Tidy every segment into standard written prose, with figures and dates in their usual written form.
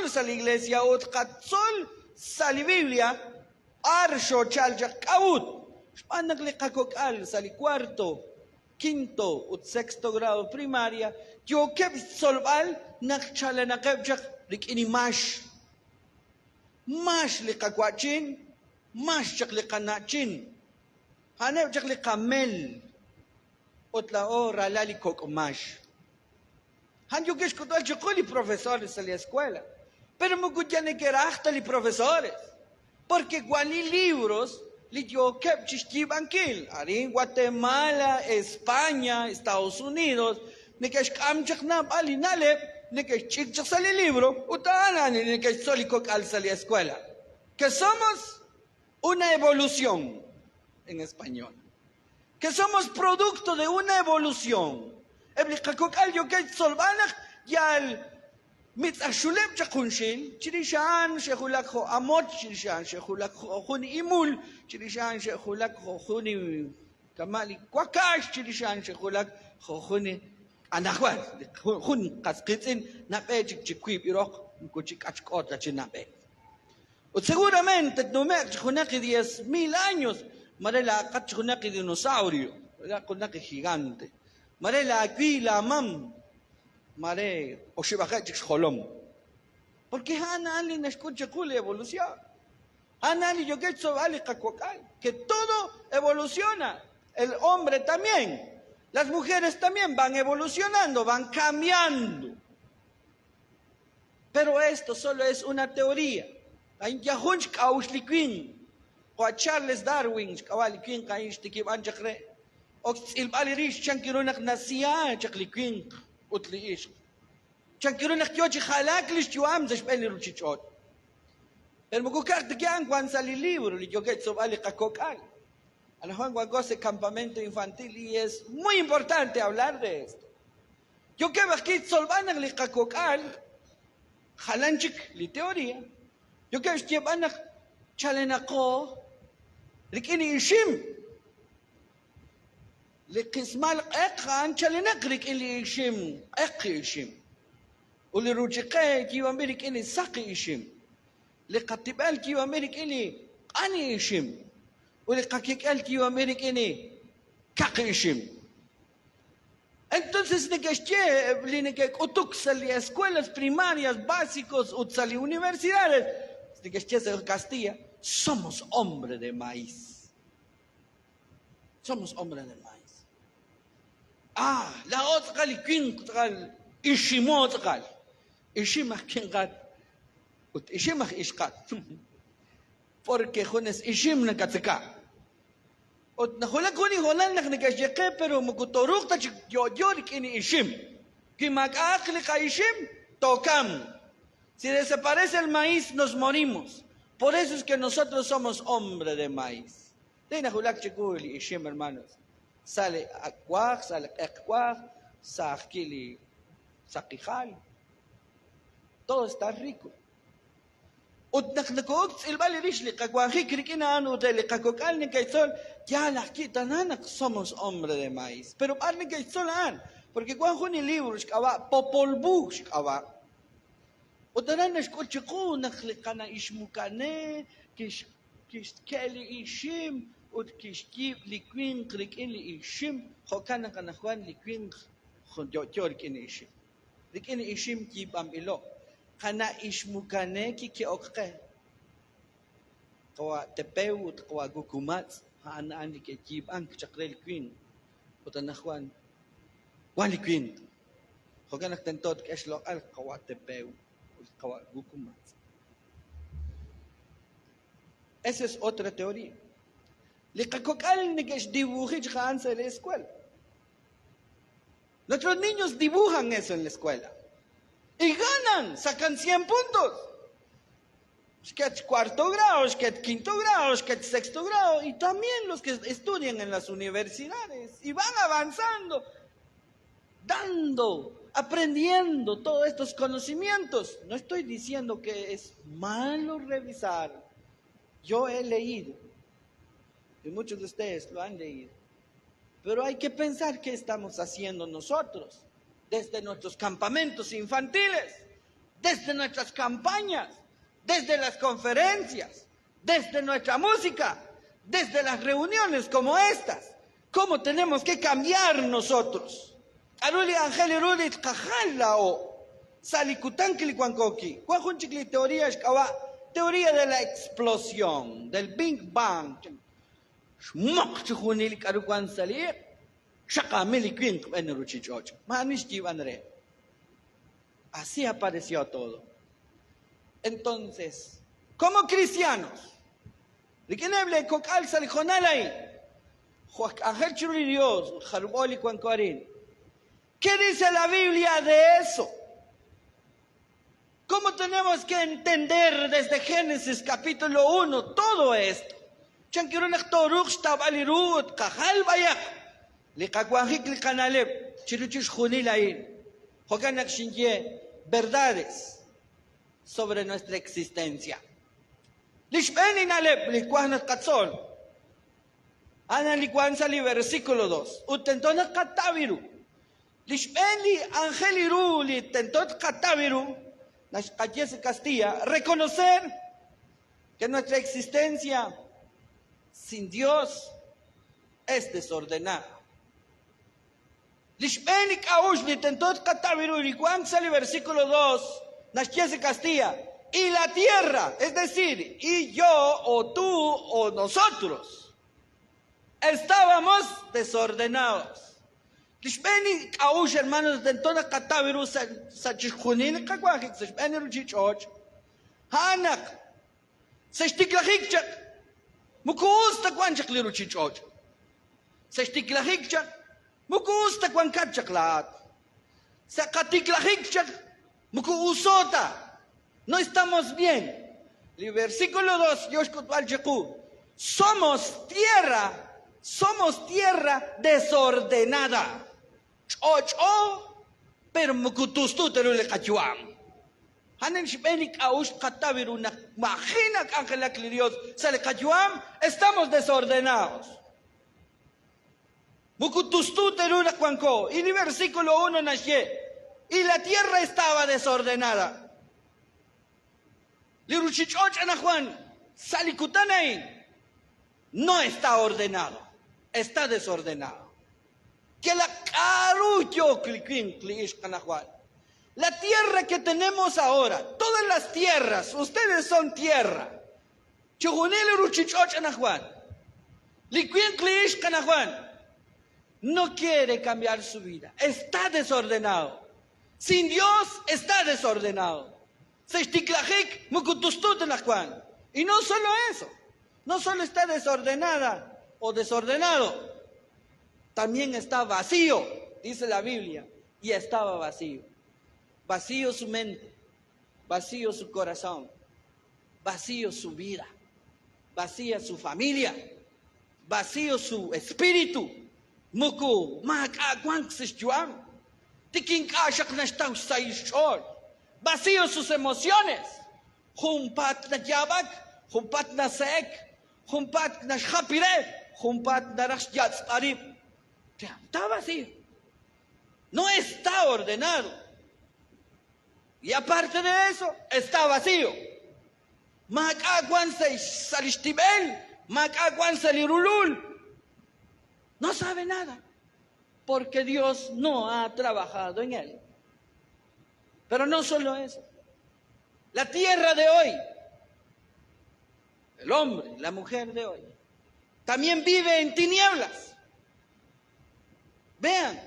sali iglesia, utkatzol sali Biblia, arsho chalja kaut. Spanakli kakokal sali cuarto, quinto, sexto grado primaria, yo que solval, nakchala nakebjak, rikini mash. Mash li kakwachin, mash chak li kanachin. Hanep chak li kamel. Otla hora lali kokomash. Han yo que escuchar chocoli profesores en la escuela. Pero me gustan que rachtali profesores. Porque guani libros, li yo que chichibanquil. Ari en Guatemala, España, Estados Unidos, ne que escamchak na bali nalep, ne que chichak sale libro, utana ne que soliko calza la escuela. Que somos una evolución en español. Que somos producto de una evolución. Eblikakokal yo que solvanach yal mitzashulem chakunshil, chirishan shehulak ho amot chirishan shehulak ho hun imul, chirishan shehulak ho huni kamali kwakash chirishan shehulak ho huni anahwan, hun kaskitzin napechik chikwib irok kuchik achkot la chinape. Seguramente numek chunaki 10,000 años, marela kachunaki dinosaurio, la kunaki gigante. Mare la aquí la mam, mare o shibajachik jolom. Porque Hana Ali no escucha la evolución. Hana Ali yo que vale que todo evoluciona. El hombre también. Las mujeres también van evolucionando, van cambiando. Pero esto solo es una teoría. Hay Yahunch Kaushliquin, o a Charles Darwin, Kawaliquin, Kaishtikib Anchakre. الباليريش شانكيرونك نسيان شكلكين قتليش شانكيرونك يوجي خلاك ليش يوام زش بيني روتشيتشوت المكوكار تكيان cuando sale el libro y yo que sobali kakokal ana Juan cuando hace campamento infantil y es muy importante hablar de esto yo que bakit solvanak li kakokal halanchik li teoría yo que estiabanak chalenako likini ishim لقسمال أقان شلنقرك اللي يشم أقي يشم واللي رجقه كيو أمريك اللي ساقي يشم لقتبال كيو أمريك اللي أني يشم واللي قاكيكال كيو أمريك اللي كاقي يشم Entonces, en escuelas primarias, básicos, y universidades, en Castilla, somos hombres de maíz. Somos hombres de maíz. La otra gali kin gal ishimot gal ishimach kin gal ut ishimach ishkat porque jones ishim na katzeka ut na hola koni holan nak nikashje pero mukutoruk ta yo kin ishim ki makakli ka ishim tokam si desaparece el maíz nos morimos por eso es que nosotros somos hombres de maíz de na hola chikuli ishim hermanos sale acuaj, sale ecuaj, saquili, saquijal. Todo está rico. Utnaknakot el vale rishli, kacuaji, criquina, utele, cacocalni, caizol, ya la quitanan, somos hombre de maíz. Pero parni caizolan, porque cuando un libro, popolbu, Otaran escuchó, naklikana ishmukane, kishkeli ishim, ut kishkib liquin krikin li ishim hokana kana Juan liquin jonyor kin ishim liquin ishim ki bamilo kana ishmukane ki okke kawa tepeu kawa gukumat han an ki kib an chakre liquin utana Juan liquin hokana tentot keshlo al kawa tepeu kawa gukumat. Esa es otra teoría. En la escuela. Nuestros niños dibujan eso en la escuela. Y ganan, sacan 100 puntos. Que cuarto grado, que quinto grado, que sexto grado. Y también los que estudian en las universidades. Y van avanzando, aprendiendo todos estos conocimientos. No estoy diciendo que es malo revisar. Yo he leído. Y muchos de ustedes lo han leído. Pero hay que pensar qué estamos haciendo nosotros desde nuestros campamentos infantiles. desde nuestras campañas, desde las conferencias, desde nuestra música, desde las reuniones como estas. ¿Cómo tenemos que cambiar nosotros? Aruli Ángel Iruli Kajalao, Salikutanki Kwankoki, Kwanjunchikli teoría teoría de la explosión, del Big Bang. Shmok chujunil karukwan salir, shakamili kwink eneruchichoch, manishti vanre. Así apareció todo. Entonces, como cristianos, Riqueneble Kokal Salijonalai, Ángel Churri Dios, Jarboli Cuancoarín. ¿Qué dice la Biblia de eso? ¿Cómo tenemos que entender desde Génesis capítulo 1 todo esto? Chankirunak Toruk Stabalirut, Kajal Bayak, Likakwajik Likanaleb, Chiruchis Junilain, Hokanak Shinye, verdades sobre nuestra existencia. Lishbenin Alep, Likuanat Katzol, Ana Likuansali, versículo 2, Utentona Kataviru, Lishbeni Angeliru, Litentot Kataviru, Nashkayese Castilla, reconocer que nuestra existencia sin Dios es desordenada. Lishbenik Aushni tentot Kataviru Likuansali, versículo 2, Nashkayese Castilla, y la tierra, es decir, y yo, o tú, o nosotros, estábamos desordenados. Lishbeni Aush, hermanos, tentona Kataviru Sachishkunin Kakwajik, Sishbeni Ruchichoch, Hanak, Seshtiklahikchak, Mukusta Kwanchak Liruchichoch, Seshtiklahikchak, Mukusta Kwankachak Laat, Sakatiklahikchak, Mukuusota. No estamos bien. El versículo 2, Yoshkutwal Cheku, somos tierra desordenada. Chocho, pero mukutustu terule kachuam. Hanen shbenik aush kataviru na imagina que Ángela Clirios sale kachuam, estamos desordenados. Mukutustu terule kwanko. Y el versículo 1 nashe, y la tierra estaba desordenada. Liruchichoch ana Juan, Salikutanain, no está ordenado, está desordenado. Que la carucho Juan. La tierra que tenemos ahora, todas las tierras, ustedes son tierra. Chujunil Ruchichoch ana Juan, Liquin Klish kana Juan, no quiere cambiar su vida, está desordenado. Sin Dios está desordenado. Y no solo eso, no solo está desordenada o desordenado, también está vacío, dice la Biblia, y estaba vacío. Vacío su mente, vacío su corazón, vacío su vida, vacía su familia, vacío su espíritu. Muku, vacío sus emociones. Jumpat na yabak, jumpat na sek, jumpat na shapire, jumpat na rashyat arib. Está vacío. No está ordenado. Y aparte de eso, está vacío. Makagwan se salistibel, makagwan se lirulul. No sabe nada. Porque Dios no ha trabajado en él. Pero no solo eso. La tierra de hoy, el hombre, la mujer de hoy, también vive en tinieblas. Vean,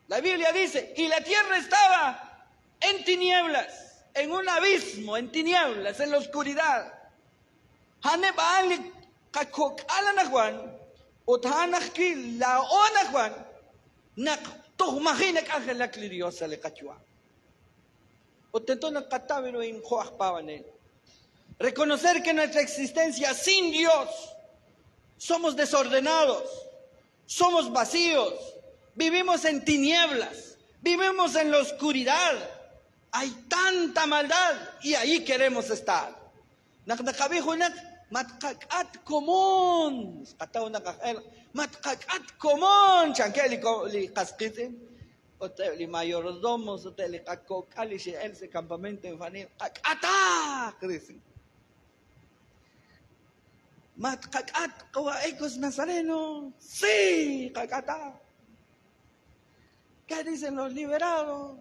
la Biblia dice, y la tierra estaba en tinieblas, en un abismo, en tinieblas, en la oscuridad. Reconocer que nuestra existencia sin Dios somos desordenados, somos vacíos, vivimos en tinieblas, vivimos en la oscuridad. Hay tanta maldad y ahí queremos estar. Matkakat común, chanqueli kaskitin, Hotel y mayordomos, hotel y cacocali, si él se campamento infantil, ¡cacata! Dicen. Mat cacat, ecos nazareno, sí, cacata. ¿Qué dicen los liberados?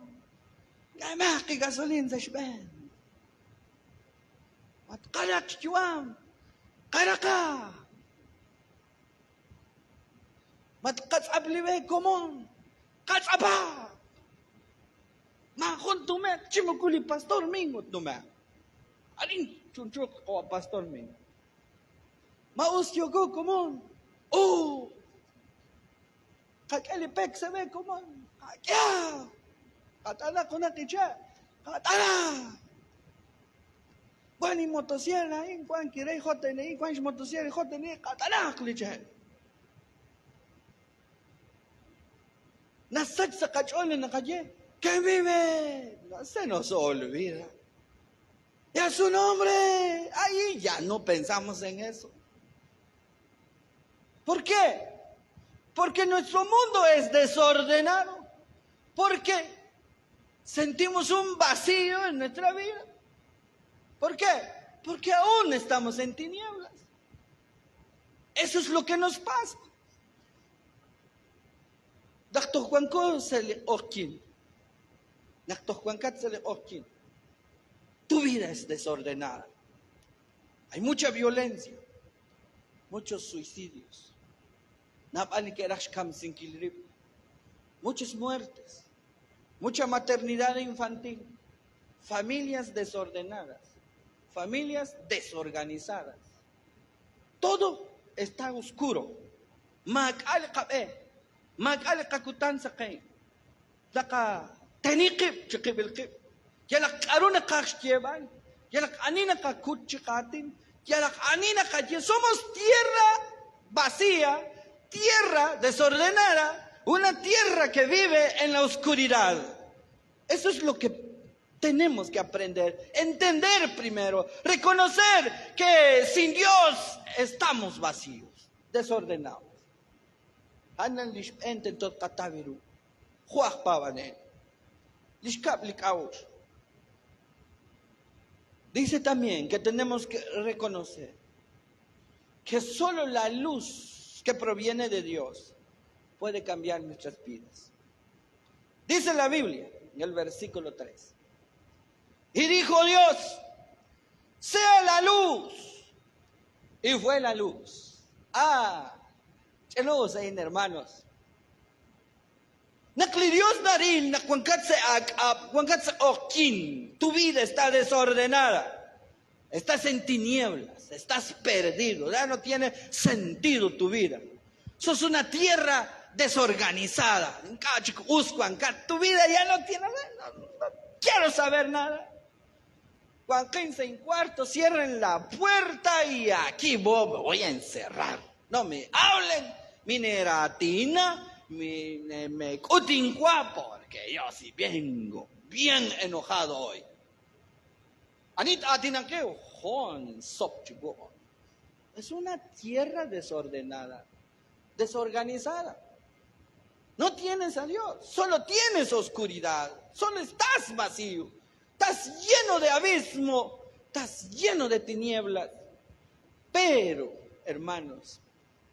Ya más que gasolina se ven. Mat carat chuam, caraca. Mat katsab libe komon, katsaba. Ma junto me, chimukuli pastor mingot no me. Alin chunchuk o pastor mingot. Maus yogo komon. Oh. Kakeli pek se ve komon. Kakya. Katana kuna kicha. Katana. Kwani motosierra in kwan kirei hote ne kwan motosierra hote ne katana klicha. Nasat sa kachole na kaye. Que vive. No se nos olvida. Y a su nombre. Ahí ya no pensamos en eso. ¿Por qué? Porque nuestro mundo es desordenado. Porque sentimos un vacío en nuestra vida. ¿Por qué? Porque aún estamos en tinieblas. Eso es lo que nos pasa. Doctor Juanco se le orquín. Doctor Juancat se le orquín. Tu vida es desordenada. Hay mucha violencia. Muchos suicidios. Muchas muertes. Mucha maternidad infantil. Familias desordenadas. Familias desorganizadas. Todo está oscuro. Mag-al kakutan sa kay. Laka tanikip chikibilkip. Yalak aruna kakshyeban. Yalak anina kakutchikatin. Yalak anina kakye. Somos tierra vacía, tierra desordenada, una tierra que vive en la oscuridad. Eso es lo que tenemos que aprender, entender primero, reconocer que sin Dios estamos vacíos, desordenados. Hanan lishpenten tot kataviru, juaj pavanen, lishkap likaush. Dice también que tenemos que reconocer que solo la luz que proviene de Dios puede cambiar nuestras vidas. Dice la Biblia, en el versículo 3. Y dijo Dios, sea la luz. Y fue la luz. Chelos ahí, hermanos. Nakli Dios daril, nakwankatse okin. Tu vida está desordenada. Estás en tinieblas, estás perdido, ya no tiene sentido tu vida. Sos una tierra desorganizada. Tu vida ya no tiene nada, no quiero saber nada. Cuando 15 en cuarto, cierren la puerta y aquí me voy a encerrar. No me hablen, mi neratina, me cutincua, porque yo sí vengo bien enojado hoy. Es una tierra desordenada, desorganizada. No tienes a Dios, solo tienes oscuridad, solo estás vacío, estás lleno de abismo, estás lleno de tinieblas. Pero, hermanos,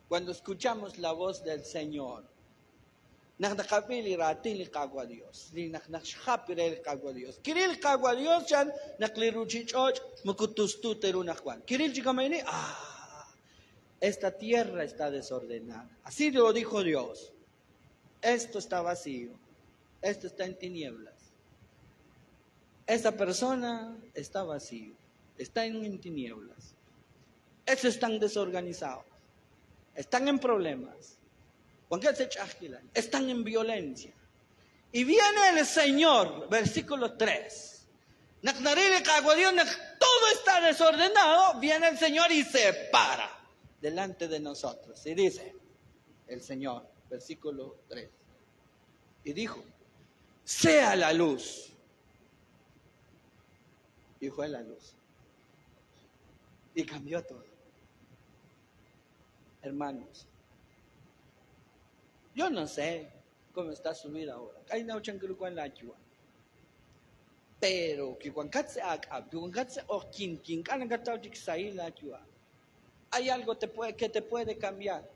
cuando escuchamos la voz del Señor, nakakapili ratili kagwa Dios, li naknakshapirel kagwa Dios. Kiril kagwa Dios chan nakliruchichoch mukutustuteru nakwan. Kiril chikamayni, esta tierra está desordenada. Así lo dijo Dios. Esto está vacío, esto está en tinieblas. Esta persona está vacío, está en tinieblas. Estos están desorganizados, están en problemas. Están en violencia. Y viene el Señor, versículo 3. Todo está desordenado. Viene el Señor y se para delante de nosotros. Y dice el Señor, versículo 3. Y dijo, sea la luz. Y fue la luz. Y cambió todo. Hermanos, yo no sé cómo está su vida ahora. Hay no chanquelucuan la chua. Pero que cuando se haga, que cuando se oquin, cada gatao chicsai la chua. Hay algo que te puede cambiar.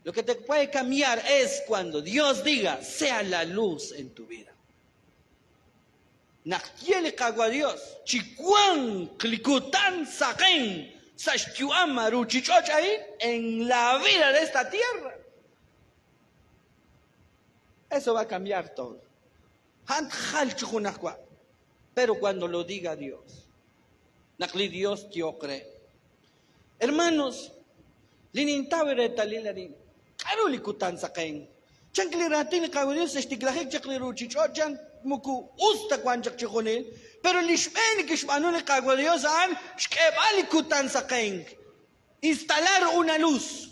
Lo que te puede cambiar es cuando Dios diga, sea la luz en tu vida. Nakiele kagua Dios, chikuan klikutan saken, sashkiuama ruchichochain en la vida de esta tierra. Eso va a cambiar todo. Pero cuando lo diga Dios, nakli Dios tío cree. Hermanos, linintawere talilarin, karuli kutan saken. Chankliratin kagua Dios estiklahik chakliruchichochan. Muku usta kwanchak chikonil, pero lishmeni kishmanul kagua Dios an shkebali kutan saken. Instalar una luz,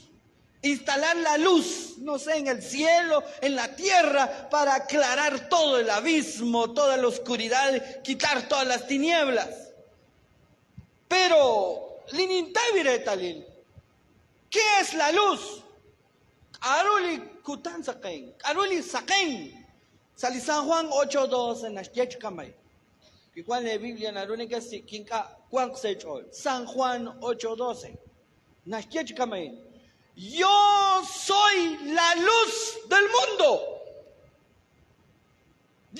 instalar la luz, no sé, en el cielo, en la tierra, para aclarar todo el abismo, toda la oscuridad, quitar todas las tinieblas. Pero linintavire talil, ¿qué es la luz? Aruli kutan saken, aruli saken. Sali San Juan 8:12 en Ashkech Kamay. Que cuando la Biblia na runica si kinka Juan San Juan 8:12. Nashkech Kamay. Yo soy la luz del mundo.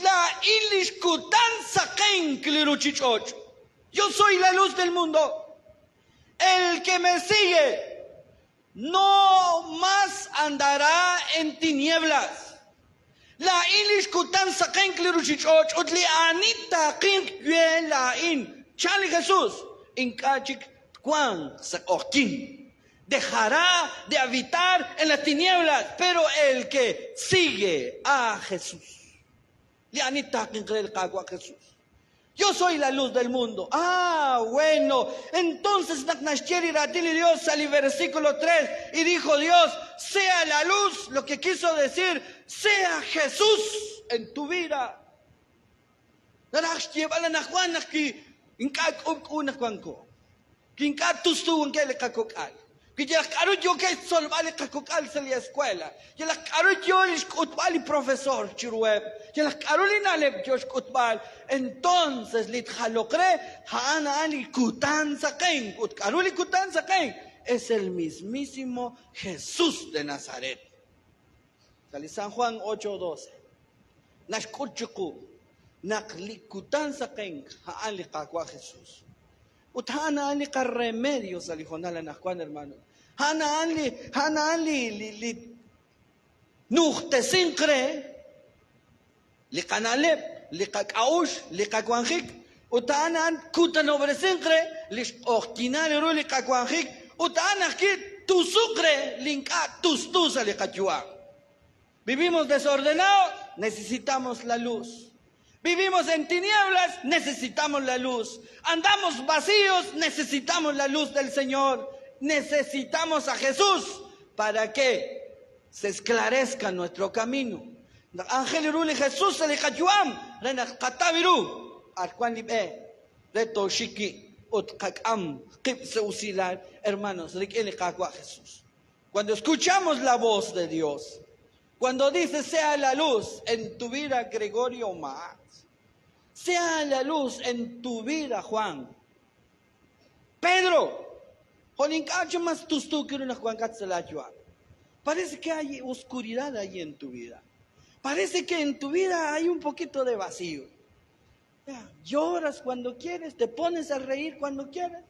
La ilish kutan saken kliruchichoch. Yo soy la luz del mundo. El que me sigue no más andará en tinieblas. La ilish kutan saken kliruchichoch utli anita kin la in chali Jesús in kachik kwan sakokin dejará de habitar en las tinieblas, pero el que sigue a Jesús li anita kin el kagua Jesús. Yo soy la luz del mundo. Ah, bueno. Entonces Naknashtieri Ratili Dios sale versículo 3 y dijo Dios, sea la luz, lo que quiso decir, sea Jesús en tu vida. Que ya caro yo que solvale kakokal se la escuela. Ya la caro yo el utbali profesor chirueb. Ya la carolina le yo utbal. Entonces lit halokre haana ali kutan saken. Utkaruli kutan saken es el mismísimo Jesús de Nazaret. Sali San Juan 8:12. Nashkuchuku nakli kutan saken haali kakwa Jesús. Utana ali ka remedio sali jonala nakwan hermano. Hana ali li nuhtesin kre li kanalep li kakaush li kakwanjik utanan kutan obresin kre li okinale ru li kakwanjik utanan ki tusukre linka tustusa li kachua. Vivimos desordenados, necesitamos la luz. Vivimos en tinieblas, necesitamos la luz. Andamos vacíos, necesitamos la luz del Señor. Necesitamos a Jesús para que se esclarezca nuestro camino. Ángel Ruli Jesús se le cayuam, renas kataviru, arcuan libe, reto shiki, utkakam, kip se usilar, hermanos, riquele cagua Jesús. Cuando escuchamos la voz de Dios, cuando dice sea la luz en tu vida Gregorio Más, sea la luz en tu vida Juan, Pedro, parece que hay oscuridad ahí en tu vida. Parece que en tu vida hay un poquito de vacío. Lloras cuando quieres, te pones a reír cuando quieres.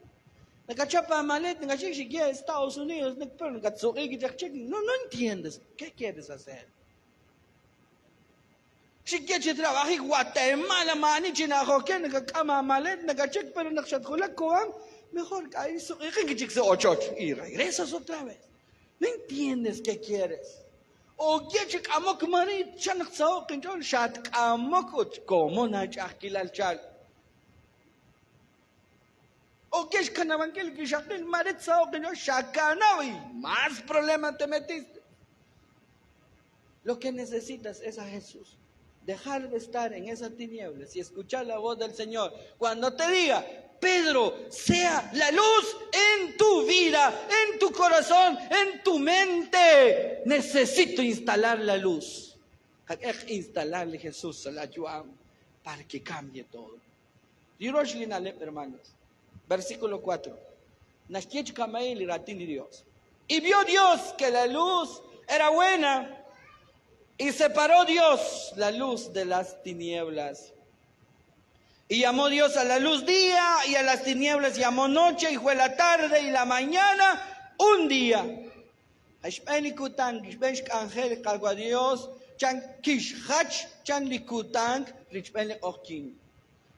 Estados Unidos, no entiendes. ¿Qué quieres hacer? Si quieres trabajar en Guatemala, mejor y regresas otra vez. No entiendes qué quieres. O quieres amok marit chanak sao kinjol shat amok como na chakilal chal. O quieres canabankel que shakil marit sao kinjol shakanawi. Más problemas te metiste. Lo que necesitas es a Jesús. Dejar de estar en esas tinieblas y escuchar la voz del Señor. Cuando te diga, Pedro, sea la luz en tu vida, en tu corazón, en tu mente. Necesito instalar la luz. Instalarle Jesús a la Yuam para que cambie todo. Dios hermanos. Versículo 4. Dios. Y vio Dios que la luz era buena y separó Dios la luz de las tinieblas. Y llamó Dios a la luz día y a las tinieblas llamó noche y fue la tarde y la mañana un día. Dios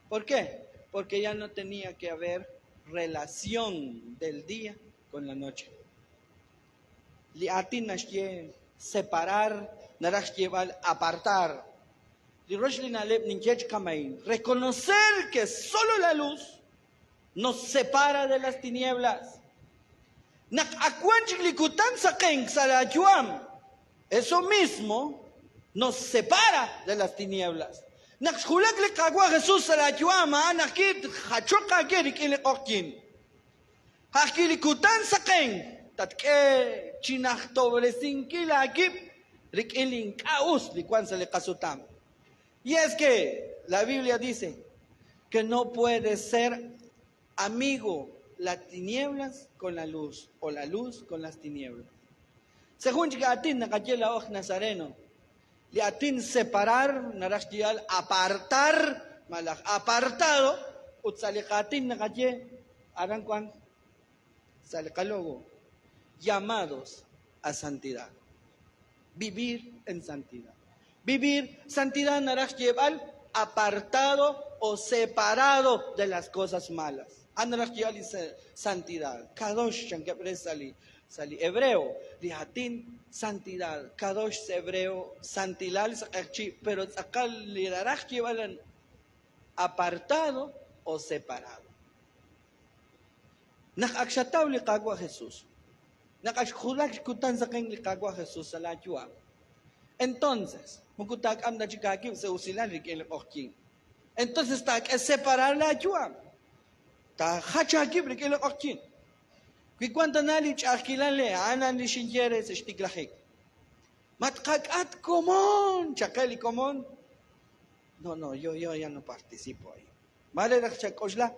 ¿por qué? Porque ya no tenía que haber relación del día con la noche. Separar, apartar. Reconocer que solo la luz nos separa de las tinieblas. Eso mismo nos separa de las tinieblas. Jesús y es que la Biblia dice que no puede ser amigo las tinieblas con la luz o la luz con las tinieblas. Según Gatin Nakayela Oj Nazareno, Liatin separar, Narashtial apartar, malach apartado, Utzalikatin Nakaye, Aranquan, Salcalogo, llamados a santidad. Vivir en santidad. Vivir santidad Narashtial apartado o separado de las cosas malas. Anarashtial dice santidad. Kadosh Shankapre Sali hebreo, lihatin santidad. Kadosh hebreo, santilal pero acá Lirashtial apartado o separado. Nakakshataw likagwa Jesús. Nakashulak kutan sa keng likagwa Jesús sa lachua. Entonces, mukutak am na chikaki se usilan rikel okkin. Entonces es separar la chua. Ta hachaki rikel okkin. Kui cuanta nali chakilale anan li shinjere se shtiklahik. Matkakat común, chakali común. No, yo ya no participo ahí. Vale la chakosla.